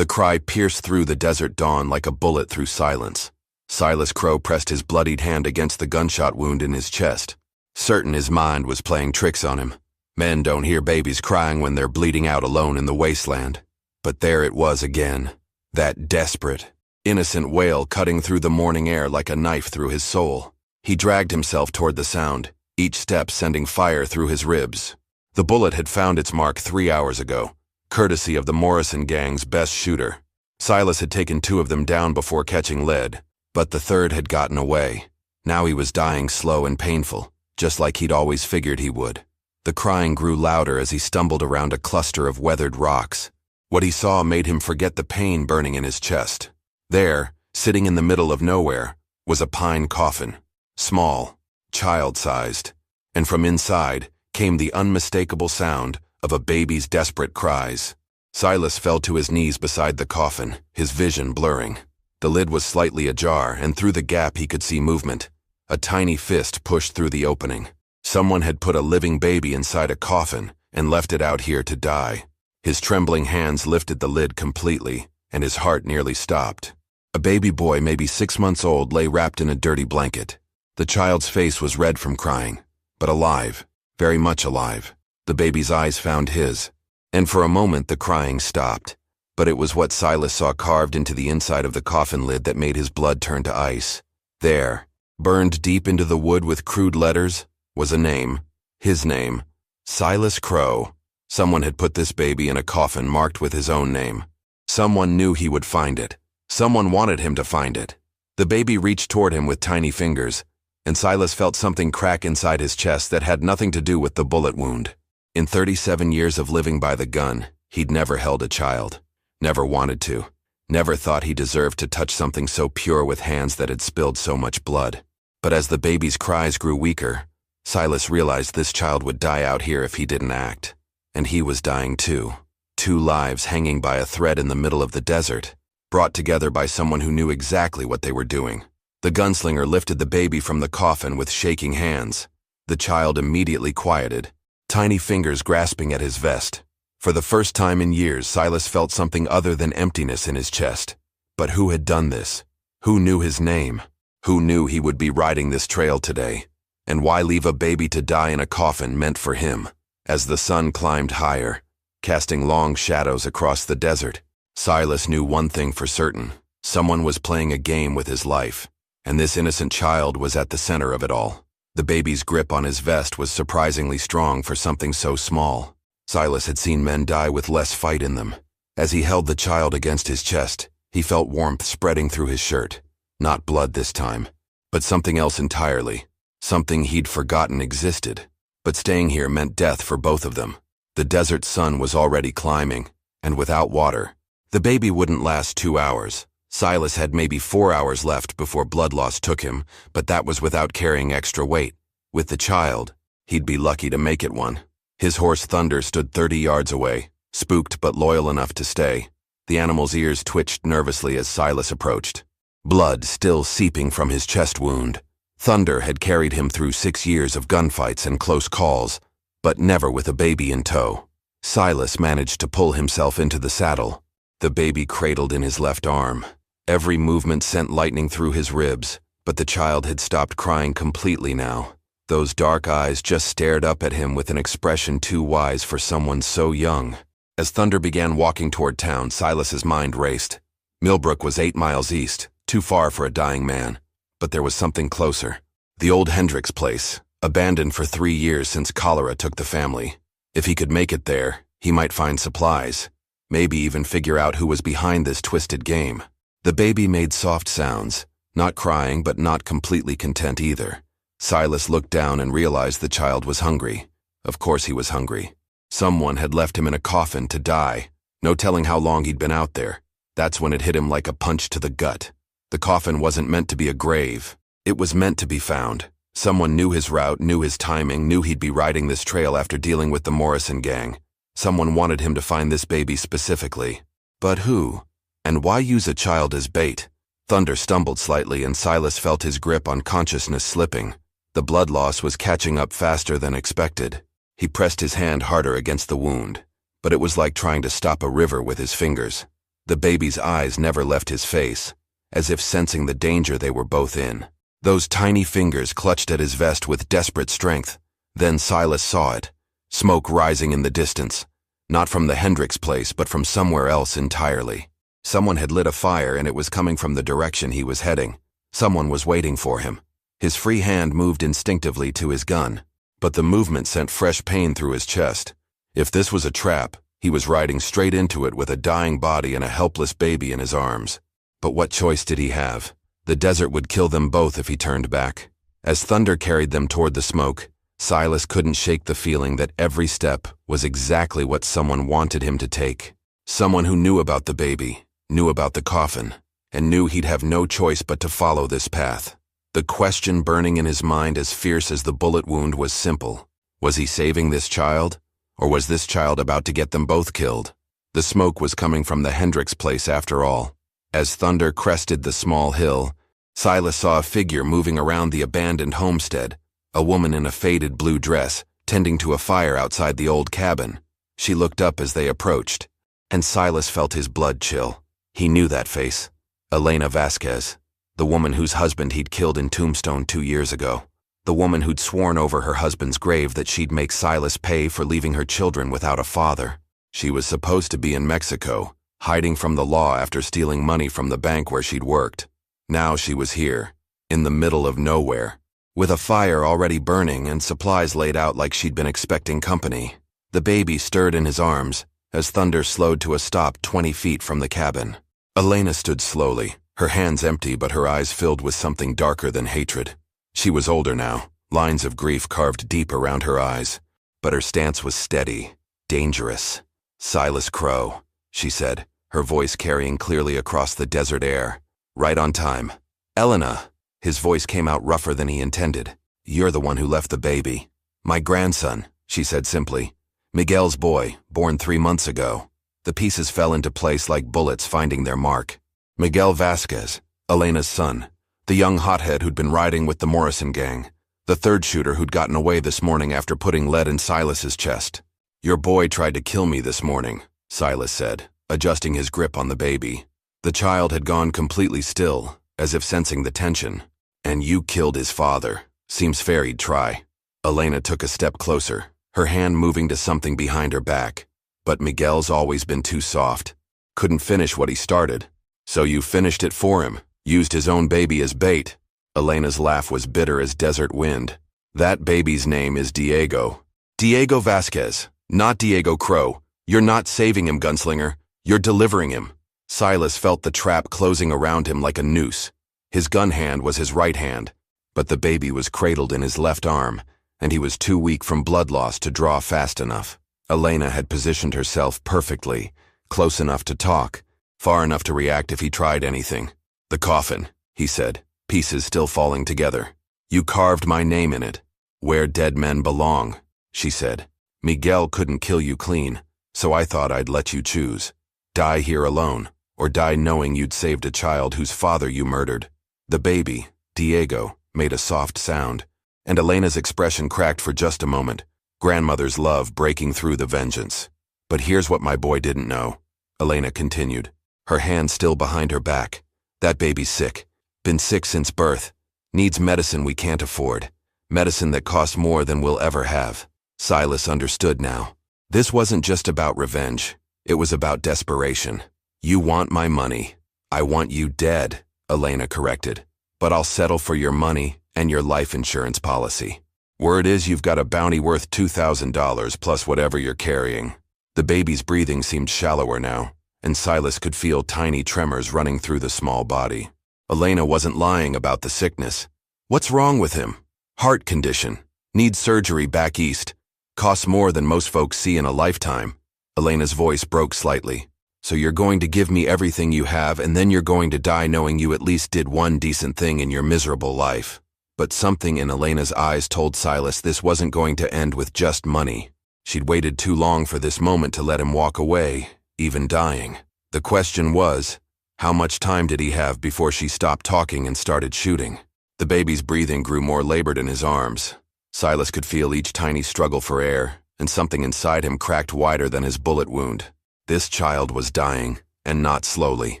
The cry pierced through the desert dawn like a bullet through silence. Silas Crow pressed his bloodied hand against the gunshot wound in his chest, certain his mind was playing tricks on him. Men don't hear babies crying when they're bleeding out alone in the wasteland. But there it was again, that desperate, innocent wail cutting through the morning air like a knife through his soul. He dragged himself toward the sound, each step sending fire through his ribs. The bullet had found its mark 3 hours ago, courtesy of the Morrison gang's best shooter. Silas had taken 2 of them down before catching lead, but the third had gotten away. Now he was dying slow and painful, just like he'd always figured he would. The crying grew louder as he stumbled around a cluster of weathered rocks. What he saw made him forget the pain burning in his chest. There, sitting in the middle of nowhere, was a pine coffin, small, child-sized, and from inside came the unmistakable sound of a baby's desperate cries. Silas fell to his knees beside the coffin, his vision blurring. The lid was slightly ajar, and through the gap he could see movement. A tiny fist pushed through the opening. Someone had put a living baby inside a coffin and left it out here to die. His trembling hands lifted the lid completely, and his heart nearly stopped. A baby boy, maybe 6 months old, lay wrapped in a dirty blanket. The child's face was red from crying, but alive, very much alive. The baby's eyes found his, and for a moment the crying stopped. But it was what Silas saw carved into the inside of the coffin lid that made his blood turn to ice. There, burned deep into the wood with crude letters, was a name. His name. Silas Crow. Someone had put this baby in a coffin marked with his own name. Someone knew he would find it. Someone wanted him to find it. The baby reached toward him with tiny fingers, and Silas felt something crack inside his chest that had nothing to do with the bullet wound. In 37 years of living by the gun, he'd never held a child. Never wanted to. Never thought he deserved to touch something so pure with hands that had spilled so much blood. But as the baby's cries grew weaker, Silas realized this child would die out here if he didn't act. And he was dying too. 2 lives hanging by a thread in the middle of the desert, brought together by someone who knew exactly what they were doing. The gunslinger lifted the baby from the coffin with shaking hands. The child immediately quieted, tiny fingers grasping at his vest. For the first time in years, Silas felt something other than emptiness in his chest. But who had done this? Who knew his name? Who knew he would be riding this trail today? And why leave a baby to die in a coffin meant for him? As the sun climbed higher, casting long shadows across the desert, Silas knew one thing for certain. Someone was playing a game with his life, and this innocent child was at the center of it all. The baby's grip on his vest was surprisingly strong for something so small. Silas had seen men die with less fight in them. As he held the child against his chest, he felt warmth spreading through his shirt. Not blood this time, but something else entirely. Something he'd forgotten existed. But staying here meant death for both of them. The desert sun was already climbing, and without water, the baby wouldn't last 2 hours. Silas had maybe 4 hours left before blood loss took him, but that was without carrying extra weight. With the child, he'd be lucky to make it one. His horse Thunder stood 30 yards away, spooked but loyal enough to stay. The animal's ears twitched nervously as Silas approached. Blood still seeping from his chest wound. Thunder had carried him through 6 years of gunfights and close calls, but never with a baby in tow. Silas managed to pull himself into the saddle, the baby cradled in his left arm. Every movement sent lightning through his ribs, but the child had stopped crying completely now. Those dark eyes just stared up at him with an expression too wise for someone so young. As Thunder began walking toward town, Silas's mind raced. Millbrook was 8 miles east, too far for a dying man. But there was something closer. The old Hendricks place, abandoned for 3 years since cholera took the family. If he could make it there, he might find supplies. Maybe even figure out who was behind this twisted game. The baby made soft sounds, not crying but not completely content either. Silas looked down and realized the child was hungry. Of course he was hungry. Someone had left him in a coffin to die. No telling how long he'd been out there. That's when it hit him like a punch to the gut. The coffin wasn't meant to be a grave. It was meant to be found. Someone knew his route, knew his timing, knew he'd be riding this trail after dealing with the Morrison gang. Someone wanted him to find this baby specifically. But who? And why use a child as bait? Thunder stumbled slightly and Silas felt his grip on consciousness slipping. The blood loss was catching up faster than expected. He pressed his hand harder against the wound, but it was like trying to stop a river with his fingers. The baby's eyes never left his face, as if sensing the danger they were both in. Those tiny fingers clutched at his vest with desperate strength. Then Silas saw it, smoke rising in the distance, not from the Hendricks place but from somewhere else entirely. Someone had lit a fire and it was coming from the direction he was heading. Someone was waiting for him. His free hand moved instinctively to his gun, but the movement sent fresh pain through his chest. If this was a trap, he was riding straight into it with a dying body and a helpless baby in his arms. But what choice did he have? The desert would kill them both if he turned back. As thunder carried them toward the smoke, Silas couldn't shake the feeling that every step was exactly what someone wanted him to take. Someone who knew about the baby, knew about the coffin, and knew he'd have no choice but to follow this path. The question burning in his mind as fierce as the bullet wound was simple. Was he saving this child? Or was this child about to get them both killed? The smoke was coming from the Hendricks place after all. As thunder crested the small hill, Silas saw a figure moving around the abandoned homestead, a woman in a faded blue dress, tending to a fire outside the old cabin. She looked up as they approached, and Silas felt his blood chill. He knew that face. Elena Vasquez, the woman whose husband he'd killed in Tombstone 2 years ago. The woman who'd sworn over her husband's grave that she'd make Silas pay for leaving her children without a father. She was supposed to be in Mexico, hiding from the law after stealing money from the bank where she'd worked. Now she was here, in the middle of nowhere, with a fire already burning and supplies laid out like she'd been expecting company. The baby stirred in his arms as thunder slowed to a stop 20 feet from the cabin. Elena stood slowly, her hands empty but her eyes filled with something darker than hatred. She was older now, lines of grief carved deep around her eyes, but her stance was steady, dangerous. "Silas Crow," she said, her voice carrying clearly across the desert air. "Right on time." "Elena," his voice came out rougher than he intended. "You're the one who left the baby." "My grandson," she said simply. "Miguel's boy, born 3 months ago." The pieces fell into place like bullets finding their mark. Miguel Vasquez, Elena's son, the young hothead who'd been riding with the Morrison gang, the third shooter who'd gotten away this morning after putting lead in Silas's chest. "Your boy tried to kill me this morning," Silas said, adjusting his grip on the baby. The child had gone completely still, as if sensing the tension. "And you killed his father. Seems fair he'd try." Elena took a step closer, her hand moving to something behind her back. "But Miguel's always been too soft. Couldn't finish what he started. So you finished it for him, used his own baby as bait." Elena's laugh was bitter as desert wind. "That baby's name is Diego. Diego Vasquez, not Diego Crow. You're not saving him, Gunslinger. You're delivering him." Silas felt the trap closing around him like a noose. His gun hand was his right hand, but the baby was cradled in his left arm, and he was too weak from blood loss to draw fast enough. Elena had positioned herself perfectly, close enough to talk, far enough to react if he tried anything. "The coffin," he said, pieces still falling together. "You carved my name in it. Where dead men belong," she said. "Miguel couldn't kill you clean, so I thought I'd let you choose. Die here alone, or die knowing you'd saved a child whose father you murdered." The baby, Diego, made a soft sound, and Elena's expression cracked for just a moment, grandmother's love breaking through the vengeance. "But here's what my boy didn't know," Elena continued, her hand still behind her back. "That baby's sick. Been sick since birth. Needs medicine we can't afford. Medicine that costs more than we'll ever have." Silas understood now. This wasn't just about revenge. It was about desperation. "You want my money. I want you dead," Elena corrected. "But I'll settle for your money and your life insurance policy. Word is you've got a bounty worth $2,000 plus whatever you're carrying." The baby's breathing seemed shallower now, and Silas could feel tiny tremors running through the small body. Elena wasn't lying about the sickness. "What's wrong with him?" "Heart condition. Needs surgery back east. Costs more than most folks see in a lifetime." Elena's voice broke slightly. "So you're going to give me everything you have and then you're going to die knowing you at least did one decent thing in your miserable life." But something in Elena's eyes told Silas this wasn't going to end with just money. She'd waited too long for this moment to let him walk away, even dying. The question was, how much time did he have before she stopped talking and started shooting? The baby's breathing grew more labored in his arms. Silas could feel each tiny struggle for air, and something inside him cracked wider than his bullet wound. This child was dying, and not slowly.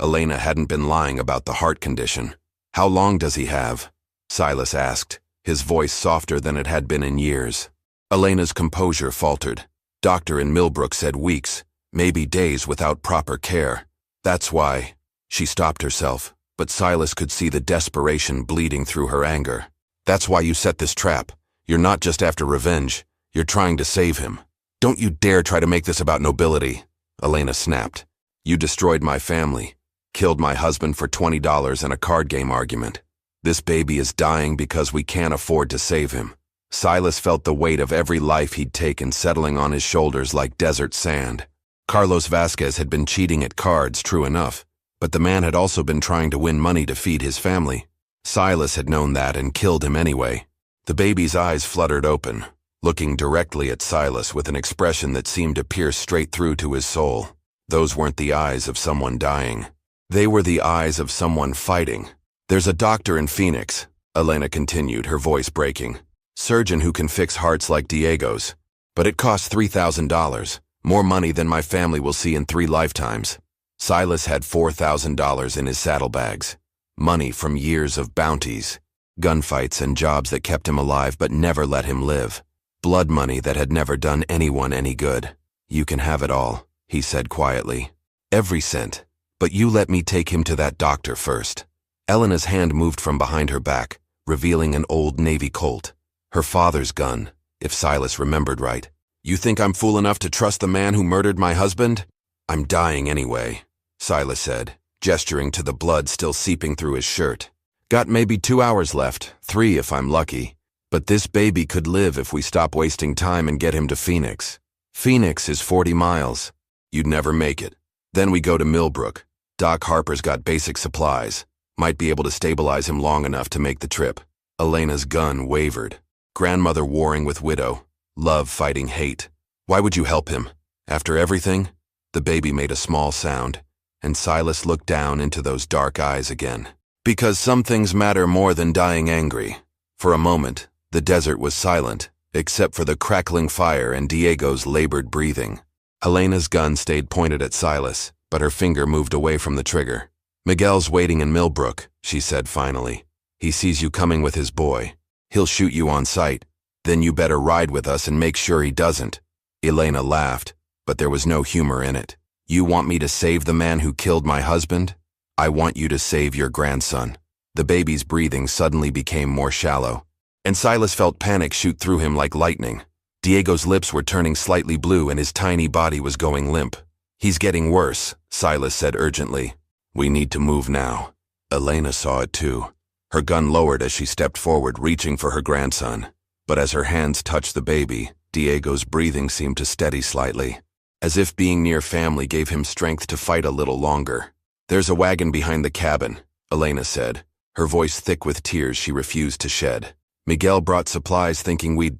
Elena hadn't been lying about the heart condition. "How long does he have?" Silas asked, his voice softer than it had been in years. Elena's composure faltered. Doctor in Millbrook said weeks, maybe days without proper care. That's why. She stopped herself, but Silas could see the desperation bleeding through her anger. "That's why you set this trap. You're not just after revenge. You're trying to save him. Don't you dare try to make this about nobility," Elena snapped. "You destroyed my family, killed my husband for $20 and a card game argument. This baby is dying because we can't afford to save him." Silas felt the weight of every life he'd taken settling on his shoulders like desert sand. Carlos Vasquez had been cheating at cards, true enough, but the man had also been trying to win money to feed his family. Silas had known that and killed him anyway. The baby's eyes fluttered open, looking directly at Silas with an expression that seemed to pierce straight through to his soul. Those weren't the eyes of someone dying. They were the eyes of someone fighting. "There's a doctor in Phoenix," Elena continued, her voice breaking. "Surgeon who can fix hearts like Diego's. But it costs $3,000, more money than my family will see in 3 lifetimes. Silas had $4,000 in his saddlebags. Money from years of bounties, gunfights and jobs that kept him alive but never let him live. Blood money that had never done anyone any good. "You can have it all," he said quietly. "Every cent. But you let me take him to that doctor first." Elena's hand moved from behind her back, revealing an old Navy Colt. Her father's gun, if Silas remembered right. "You think I'm fool enough to trust the man who murdered my husband?" "I'm dying anyway," Silas said, gesturing to the blood still seeping through his shirt. "Got maybe 2 hours left, 3 if I'm lucky. But this baby could live if we stop wasting time and get him to Phoenix. Phoenix is 40 miles. You'd never make it. Then we go to Millbrook. Doc Harper's got basic supplies. Might be able to stabilize him long enough to make the trip." Elena's gun wavered. Grandmother warring with widow. Love fighting hate. "Why would you help him? After everything?" The baby made a small sound, and Silas looked down into those dark eyes again. "Because some things matter more than dying angry." For a moment, the desert was silent, except for the crackling fire and Diego's labored breathing. Elena's gun stayed pointed at Silas, but her finger moved away from the trigger. "Miguel's waiting in Millbrook," she said finally. "He sees you coming with his boy. He'll shoot you on sight. Then you better ride with us and make sure he doesn't." Elena laughed, but there was no humor in it. "You want me to save the man who killed my husband? I want you to save your grandson." The baby's breathing suddenly became more shallow, and Silas felt panic shoot through him like lightning. Diego's lips were turning slightly blue and his tiny body was going limp. "He's getting worse," Silas said urgently. "We need to move now." Elena saw it too. Her gun lowered as she stepped forward, reaching for her grandson. But as her hands touched the baby, Diego's breathing seemed to steady slightly, as if being near family gave him strength to fight a little longer. "There's a wagon behind the cabin," Elena said, her voice thick with tears she refused to shed. "Miguel brought supplies thinking we'd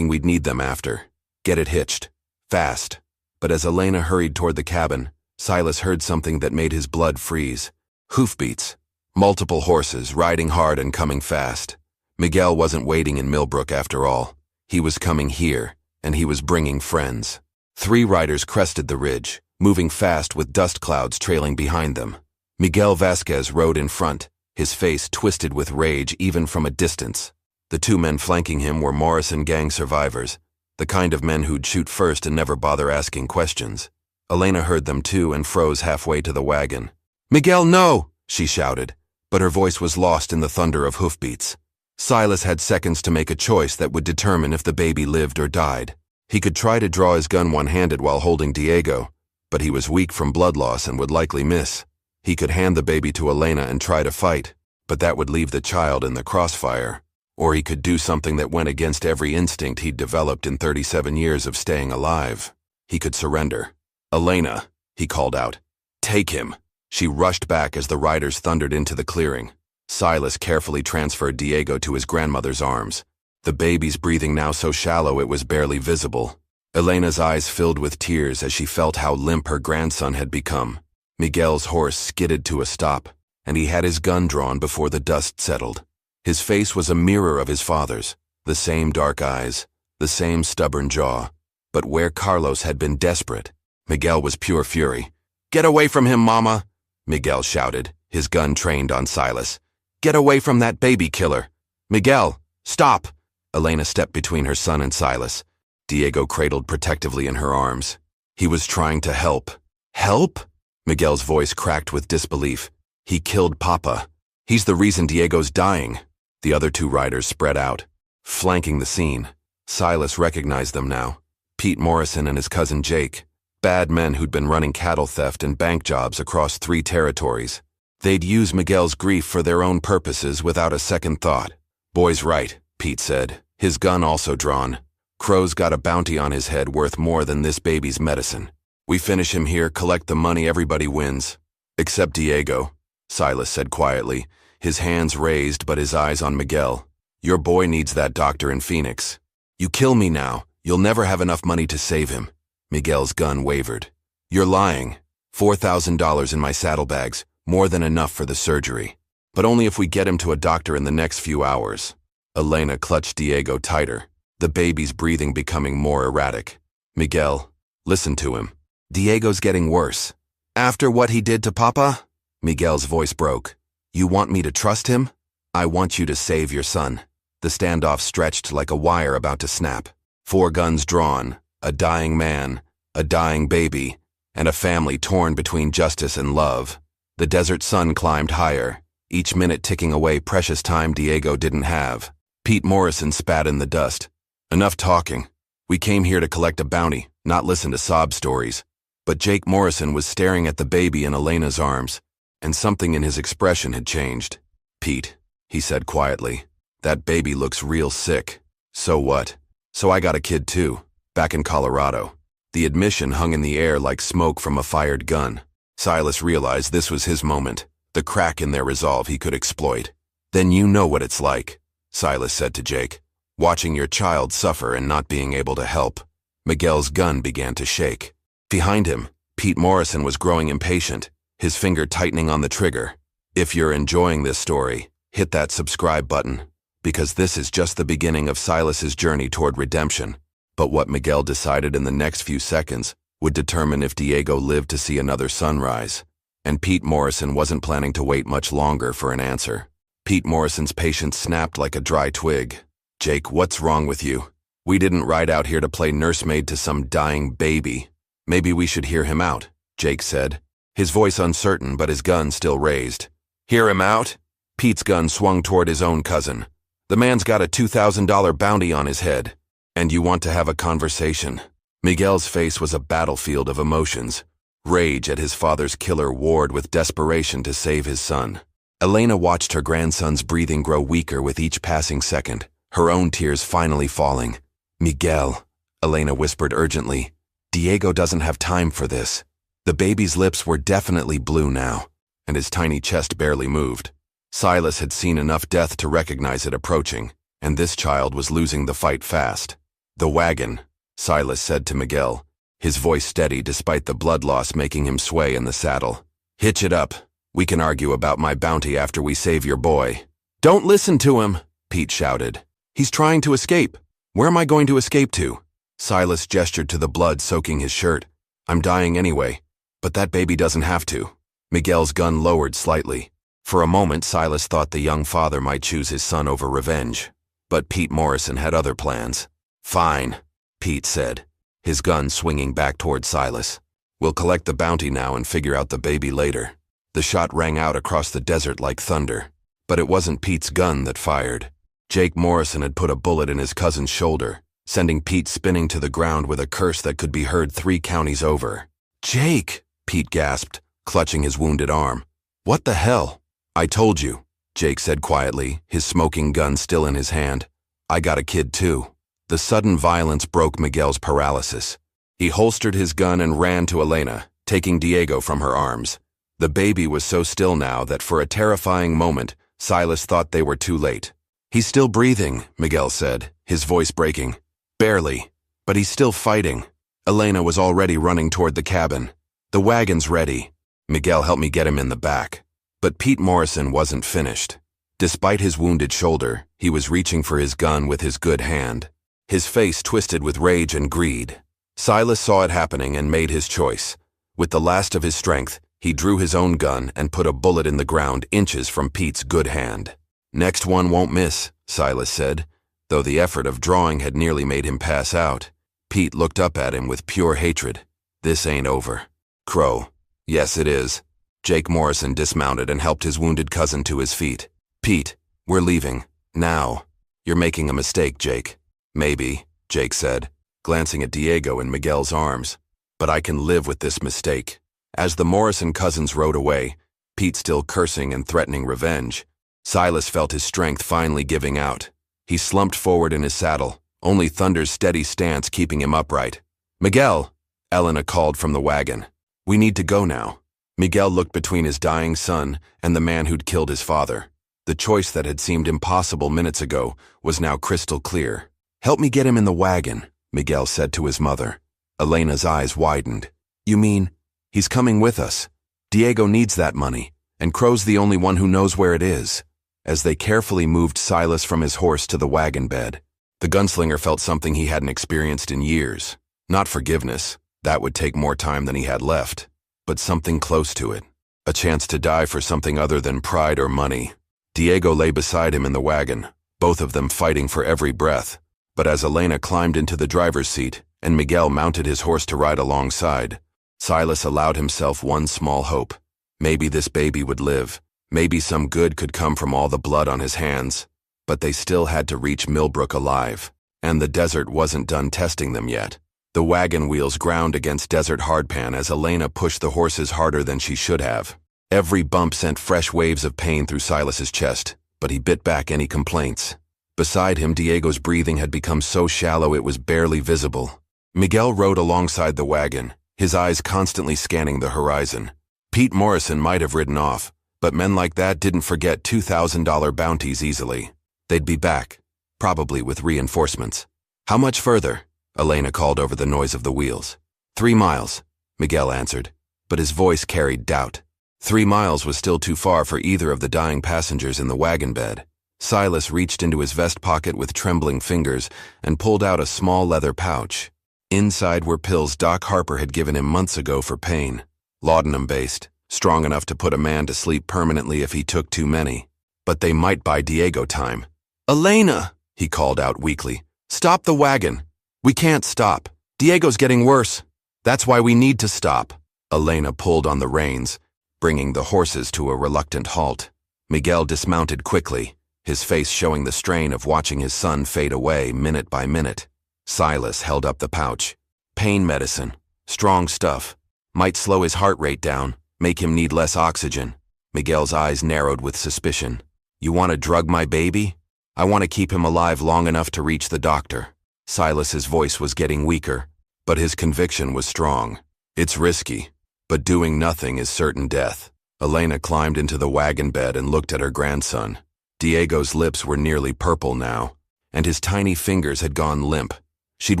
need them after. Get it hitched. Fast." But as Elena hurried toward the cabin, Silas heard something that made his blood freeze. Hoofbeats. Multiple horses, riding hard and coming fast. Miguel wasn't waiting in Millbrook after all. He was coming here, and he was bringing friends. 3 riders crested the ridge, moving fast with dust clouds trailing behind them. Miguel Vasquez rode in front, his face twisted with rage even from a distance. The 2 men flanking him were Morrison gang survivors, the kind of men who'd shoot first and never bother asking questions. Elena heard them too and froze halfway to the wagon. "Miguel, no!" she shouted, but her voice was lost in the thunder of hoofbeats. Silas had seconds to make a choice that would determine if the baby lived or died. He could try to draw his gun one-handed while holding Diego, but he was weak from blood loss and would likely miss. He could hand the baby to Elena and try to fight, but that would leave the child in the crossfire. Or he could do something that went against every instinct he'd developed in 37 years of staying alive. He could surrender. "Elena," he called out. "Take him." She rushed back as the riders thundered into the clearing. Silas carefully transferred Diego to his grandmother's arms. The baby's breathing now so shallow it was barely visible. Elena's eyes filled with tears as she felt how limp her grandson had become. Miguel's horse skidded to a stop, and he had his gun drawn before the dust settled. His face was a mirror of his father's, the same dark eyes, the same stubborn jaw. But where Carlos had been desperate, Miguel was pure fury. Get away from him, Mama, Miguel shouted, his gun trained on Silas. Get away from that baby killer. Miguel, stop! Elena stepped between her son and Silas. Diego cradled protectively in her arms. He was trying to help. Help? Miguel's voice cracked with disbelief. He killed Papa. He's the reason Diego's dying. The other two riders spread out, flanking the scene. Silas recognized them now. Pete Morrison and his cousin Jake. Bad men who'd been running cattle theft and bank jobs across 3 territories. They'd use Miguel's grief for their own purposes without a second thought. Boy's right, Pete said, his gun also drawn. Crow's got a bounty on his head worth more than this baby's medicine. We finish him here, collect the money, everybody wins. Except Diego, Silas said quietly, his hands raised but his eyes on Miguel. Your boy needs that doctor in Phoenix. You kill me now, you'll never have enough money to save him. Miguel's gun wavered. You're lying. $4,000 in my saddlebags, more than enough for the surgery. But only if we get him to a doctor in the next few hours. Elena clutched Diego tighter, the baby's breathing becoming more erratic. Miguel, listen to him. Diego's getting worse. After what he did to Papa? Miguel's voice broke. You want me to trust him? I want you to save your son. The standoff stretched like a wire about to snap. 4 guns drawn, a dying man, a dying baby, and a family torn between justice and love. The desert sun climbed higher, each minute ticking away precious time Diego didn't have. Pete Morrison spat in the dust. Enough talking. We came here to collect a bounty, not listen to sob stories. But Jake Morrison was staring at the baby in Elena's arms, and something in his expression had changed. Pete, he said quietly, that baby looks real sick. So what? So I got a kid too, back in Colorado. The admission hung in the air like smoke from a fired gun. Silas realized this was his moment, the crack in their resolve he could exploit. Then you know what it's like, Silas said to Jake, watching your child suffer and not being able to help. Miguel's gun began to shake. Behind him, Pete Morrison was growing impatient, his finger tightening on the trigger. If you're enjoying this story, hit that subscribe button, because this is just the beginning of Silas's journey toward redemption. But what Miguel decided in the next few seconds would determine if Diego lived to see another sunrise. And Pete Morrison wasn't planning to wait much longer for an answer. Pete Morrison's patience snapped like a dry twig. Jake, what's wrong with you? We didn't ride out here to play nursemaid to some dying baby. Maybe we should hear him out, Jake said, his voice uncertain but his gun still raised. Hear him out? Pete's gun swung toward his own cousin. The man's got a $2,000 bounty on his head. And you want to have a conversation? Miguel's face was a battlefield of emotions. Rage at his father's killer warred with desperation to save his son. Elena watched her grandson's breathing grow weaker with each passing second, her own tears finally falling. Miguel, Elena whispered urgently, Diego doesn't have time for this. The baby's lips were definitely blue now, and his tiny chest barely moved. Silas had seen enough death to recognize it approaching, and this child was losing the fight fast. The wagon, Silas said to Miguel, his voice steady despite the blood loss making him sway in the saddle. Hitch it up. We can argue about my bounty after we save your boy. Don't listen to him, Pete shouted. He's trying to escape. Where am I going to escape to? Silas gestured to the blood soaking his shirt. I'm dying anyway, but that baby doesn't have to. Miguel's gun lowered slightly. For a moment, Silas thought the young father might choose his son over revenge. But Pete Morrison had other plans. Fine, Pete said, his gun swinging back toward Silas. We'll collect the bounty now and figure out the baby later. The shot rang out across the desert like thunder. But it wasn't Pete's gun that fired. Jake Morrison had put a bullet in his cousin's shoulder, sending Pete spinning to the ground with a curse that could be heard 3 counties over. Jake, Pete gasped, clutching his wounded arm. What the hell? I told you, Jake said quietly, his smoking gun still in his hand. I got a kid too. The sudden violence broke Miguel's paralysis. He holstered his gun and ran to Elena, taking Diego from her arms. The baby was so still now that for a terrifying moment, Silas thought they were too late. He's still breathing, Miguel said, his voice breaking. Barely, but he's still fighting. Elena was already running toward the cabin. The wagon's ready. Miguel helped me get him in the back. But Pete Morrison wasn't finished. Despite his wounded shoulder, he was reaching for his gun with his good hand. His face twisted with rage and greed. Silas saw it happening and made his choice. With the last of his strength, he drew his own gun and put a bullet in the ground inches from Pete's good hand. "Next one won't miss," Silas said, though the effort of drawing had nearly made him pass out. Pete looked up at him with pure hatred. "This ain't over." "Crow." "Yes, it is." Jake Morrison dismounted and helped his wounded cousin to his feet. "Pete, we're leaving. Now." "You're making a mistake, Jake." "Maybe," Jake said, glancing at Diego in Miguel's arms. "But I can live with this mistake." As the Morrison cousins rode away, Pete still cursing and threatening revenge, Silas felt his strength finally giving out. He slumped forward in his saddle, only Thunder's steady stance keeping him upright. "Miguel," Elena called from the wagon. "We need to go now." Miguel looked between his dying son and the man who'd killed his father. The choice that had seemed impossible minutes ago was now crystal clear. "Help me get him in the wagon," Miguel said to his mother. Elena's eyes widened. "You mean, he's coming with us? Diego needs that money, and Crow's the only one who knows where it is." As they carefully moved Silas from his horse to the wagon bed, the gunslinger felt something he hadn't experienced in years. Not forgiveness, that would take more time than he had left, but something close to it. A chance to die for something other than pride or money. Diego lay beside him in the wagon, both of them fighting for every breath. But as Elena climbed into the driver's seat and Miguel mounted his horse to ride alongside, Silas allowed himself one small hope. Maybe this baby would live. Maybe some good could come from all the blood on his hands. But they still had to reach Millbrook alive, and the desert wasn't done testing them yet. The wagon wheels ground against desert hardpan as Elena pushed the horses harder than she should have. Every bump sent fresh waves of pain through Silas's chest, but he bit back any complaints. Beside him, Diego's breathing had become so shallow it was barely visible. Miguel rode alongside the wagon, his eyes constantly scanning the horizon. Pete Morrison might have ridden off, but men like that didn't forget $2,000 bounties easily. They'd be back, probably with reinforcements. "How much further?" Elena called over the noise of the wheels. 3 miles, Miguel answered, but his voice carried doubt. 3 miles was still too far for either of the dying passengers in the wagon bed. Silas reached into his vest pocket with trembling fingers and pulled out a small leather pouch. Inside were pills Doc Harper had given him months ago for pain. Laudanum-based, strong enough to put a man to sleep permanently if he took too many. But they might buy Diego time. "Elena!" he called out weakly. "Stop the wagon." "We can't stop. Diego's getting worse. That's why we need to stop." Elena pulled on the reins, bringing the horses to a reluctant halt. Miguel dismounted quickly, his face showing the strain of watching his son fade away minute by minute. Silas held up the pouch. "Pain medicine. Strong stuff. Might slow his heart rate down, make him need less oxygen." Miguel's eyes narrowed with suspicion. "You want to drug my baby?" "I want to keep him alive long enough to reach the doctor." Silas's voice was getting weaker, but his conviction was strong. "It's risky, but doing nothing is certain death." Elena climbed into the wagon bed and looked at her grandson. Diego's lips were nearly purple now, and his tiny fingers had gone limp. She'd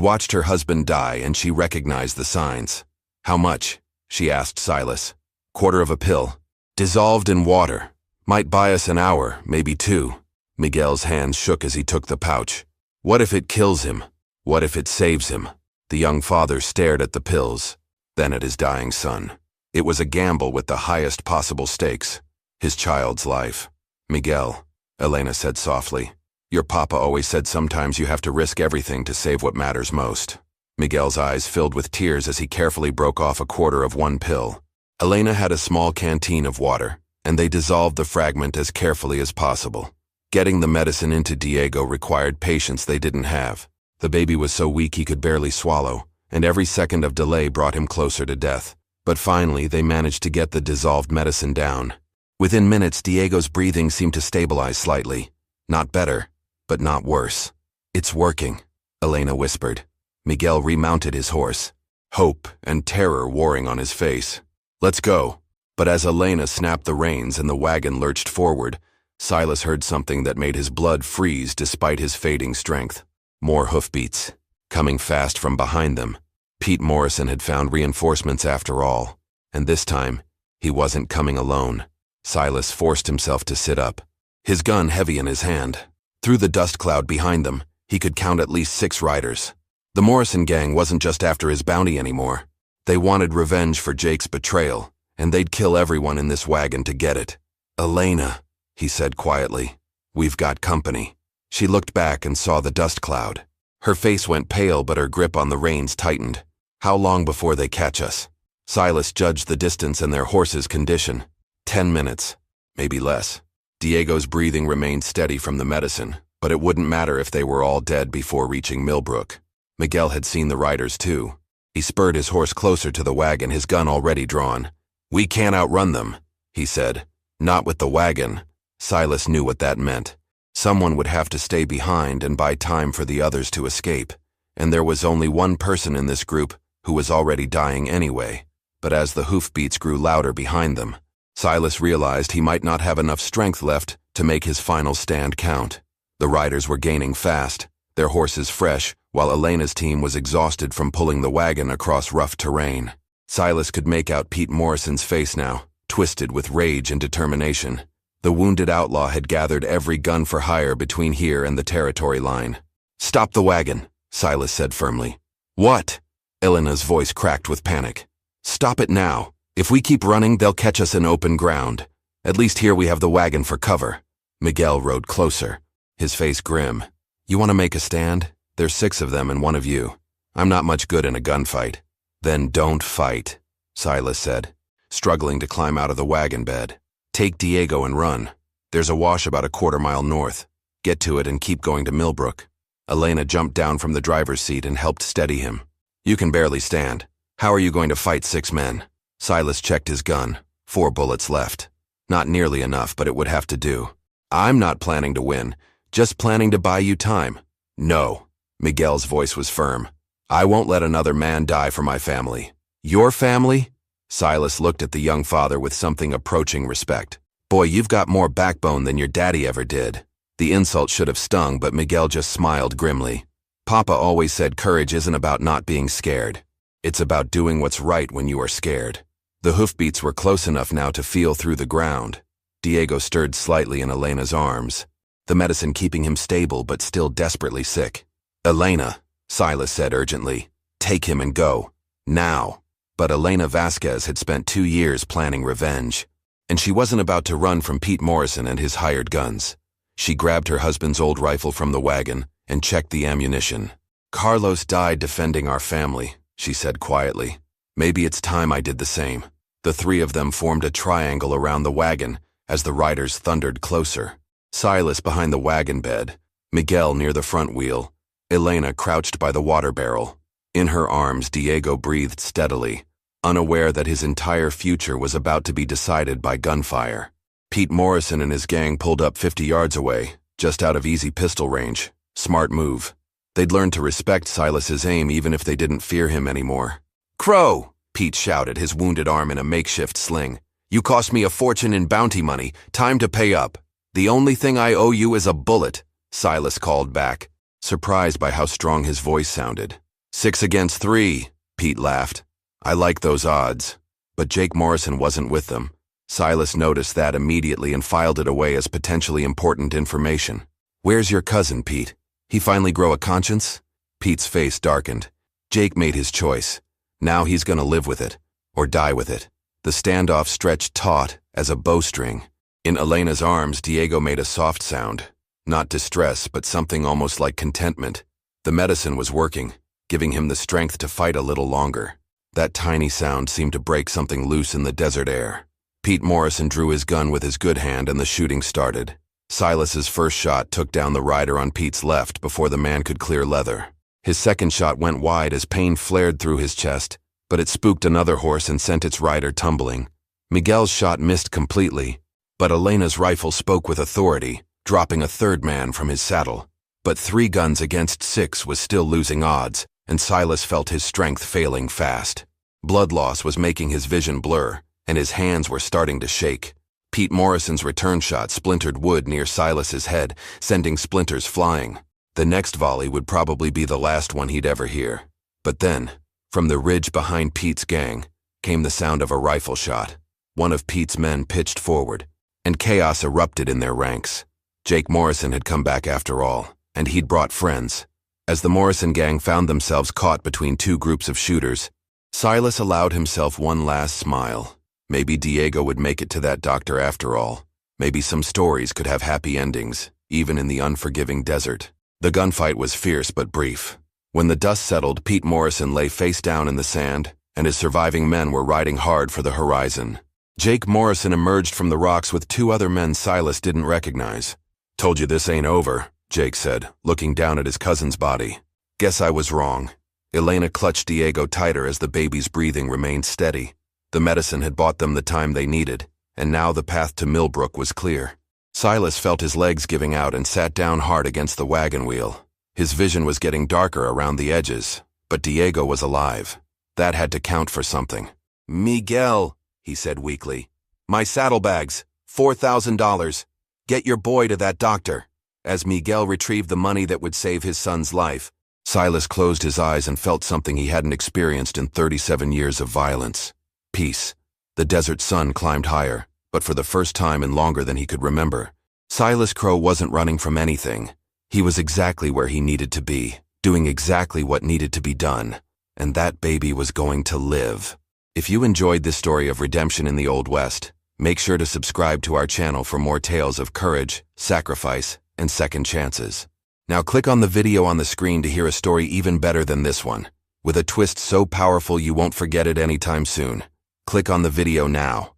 watched her husband die, and she recognized the signs. "How much?" she asked Silas. "Quarter of a pill. Dissolved in water. Might buy us an hour, maybe 2. Miguel's hands shook as he took the pouch. "What if it kills him? What if it saves him?" The young father stared at the pills, then at his dying son. It was a gamble with the highest possible stakes. His child's life. "Miguel," Elena said softly, "your papa always said sometimes you have to risk everything to save what matters most." Miguel's eyes filled with tears as he carefully broke off a quarter of one pill. Elena had a small canteen of water, and they dissolved the fragment as carefully as possible. Getting the medicine into Diego required patience they didn't have. The baby was so weak he could barely swallow, and every second of delay brought him closer to death. But finally, they managed to get the dissolved medicine down. Within minutes, Diego's breathing seemed to stabilize slightly. Not better, but not worse. "It's working," Elena whispered. Miguel remounted his horse, hope and terror warring on his face. "Let's go." But as Elena snapped the reins and the wagon lurched forward, Silas heard something that made his blood freeze despite his fading strength. More hoofbeats, coming fast from behind them. Pete Morrison had found reinforcements after all, and this time, he wasn't coming alone. Silas forced himself to sit up, his gun heavy in his hand. Through the dust cloud behind them, he could count at least 6 riders. The Morrison gang wasn't just after his bounty anymore. They wanted revenge for Jake's betrayal, and they'd kill everyone in this wagon to get it. "Elena," he said quietly, "we've got company." She looked back and saw the dust cloud. Her face went pale, but her grip on the reins tightened. "How long before they catch us?" Silas judged the distance and their horse's condition. 10 minutes, maybe less. Diego's breathing remained steady from the medicine, but it wouldn't matter if they were all dead before reaching Millbrook. Miguel had seen the riders too. He spurred his horse closer to the wagon, his gun already drawn. "We can't outrun them," he said. "Not with the wagon." Silas knew what that meant. Someone would have to stay behind and buy time for the others to escape, and there was only one person in this group who was already dying anyway. But as the hoofbeats grew louder behind them, Silas realized he might not have enough strength left to make his final stand count. The riders were gaining fast, their horses fresh, while Elena's team was exhausted from pulling the wagon across rough terrain. Silas could make out Pete Morrison's face now, twisted with rage and determination. The wounded outlaw had gathered every gun for hire between here and the territory line. "Stop the wagon," Silas said firmly. "What?" Elena's voice cracked with panic. "Stop it now. If we keep running, they'll catch us in open ground. At least here we have the wagon for cover." Miguel rode closer, his face grim. "You want to make a stand? There's 6 of them and 1 of you. I'm not much good in a gunfight." "Then don't fight," Silas said, struggling to climb out of the wagon bed. "Take Diego and run. There's a wash about a quarter-mile north. Get to it and keep going to Millbrook." Elena jumped down from the driver's seat and helped steady him. "You can barely stand. How are you going to fight 6 men? Silas checked his gun. 4 bullets left. Not nearly enough, but it would have to do. "I'm not planning to win, just planning to buy you time." "No." Miguel's voice was firm. "I won't let another man die for my family." "Your family?" Silas looked at the young father with something approaching respect. "Boy, you've got more backbone than your daddy ever did." The insult should have stung, but Miguel just smiled grimly. "Papa always said courage isn't about not being scared. It's about doing what's right when you are scared." The hoofbeats were close enough now to feel through the ground. Diego stirred slightly in Elena's arms, the medicine keeping him stable but still desperately sick. "Elena," Silas said urgently, "take him and go. Now." But Elena Vasquez had spent 2 years planning revenge, and she wasn't about to run from Pete Morrison and his hired guns. She grabbed her husband's old rifle from the wagon and checked the ammunition. "Carlos died defending our family," she said quietly. "Maybe it's time I did the same." The 3 of them formed a triangle around the wagon as the riders thundered closer. Silas behind the wagon bed, Miguel near the front wheel, Elena crouched by the water barrel. In her arms, Diego breathed steadily, unaware that his entire future was about to be decided by gunfire. Pete Morrison and his gang pulled up 50 yards away, just out of easy pistol range. Smart move. They'd learned to respect Silas's aim even if they didn't fear him anymore. "Crow!" Pete shouted, his wounded arm in a makeshift sling. "You cost me a fortune in bounty money. Time to pay up." "The only thing I owe you is a bullet," Silas called back, surprised by how strong his voice sounded. 6 against 3, Pete laughed. "I like those odds." But Jake Morrison wasn't with them. Silas noticed that immediately and filed it away as potentially important information. "Where's your cousin, Pete? He finally grow a conscience?" Pete's face darkened. Jake made his choice. Now he's gonna live with it, or die with it. The standoff stretched taut as a bowstring. In Elena's arms, Diego made a soft sound. Not distress, but something almost like contentment. The medicine was working, giving him the strength to fight a little longer. That tiny sound seemed to break something loose in the desert air. Pete Morrison drew his gun with his good hand and the shooting started. Silas's first shot took down the rider on Pete's left before the man could clear leather. His second shot went wide as pain flared through his chest, but it spooked another horse and sent its rider tumbling. Miguel's shot missed completely, but Elena's rifle spoke with authority, dropping a third man from his saddle. But 3 guns against 6 was still losing odds, and Silas felt his strength failing fast. Blood loss was making his vision blur, and his hands were starting to shake. Pete Morrison's return shot splintered wood near Silas's head, sending splinters flying. The next volley would probably be the last one he'd ever hear. But then, from the ridge behind Pete's gang, came the sound of a rifle shot. One of Pete's men pitched forward, and chaos erupted in their ranks. Jake Morrison had come back after all, and he'd brought friends. As the Morrison gang found themselves caught between 2 groups of shooters, Silas allowed himself one last smile. Maybe Diego would make it to that doctor after all. Maybe some stories could have happy endings, even in the unforgiving desert. The gunfight was fierce but brief. When the dust settled, Pete Morrison lay face down in the sand, and his surviving men were riding hard for the horizon. Jake Morrison emerged from the rocks with two other men Silas didn't recognize. "Told you this ain't over," Jake said, looking down at his cousin's body. "Guess I was wrong." Elena clutched Diego tighter as the baby's breathing remained steady. The medicine had bought them the time they needed, and now the path to Millbrook was clear. Silas felt his legs giving out and sat down hard against the wagon wheel. His vision was getting darker around the edges, but Diego was alive. That had to count for something. "Miguel," he said weakly. "My saddlebags, $4,000. Get your boy to that doctor." As Miguel retrieved the money that would save his son's life, Silas closed his eyes and felt something he hadn't experienced in 37 years of violence. Peace. The desert sun climbed higher, but for the first time in longer than he could remember. Silas Crow wasn't running from anything. He was exactly where he needed to be, doing exactly what needed to be done. And that baby was going to live. If you enjoyed this story of redemption in the Old West, make sure to subscribe to our channel for more tales of courage, sacrifice, and second chances. Now click on the video on the screen to hear a story even better than this one, with a twist so powerful you won't forget it anytime soon. Click on the video now.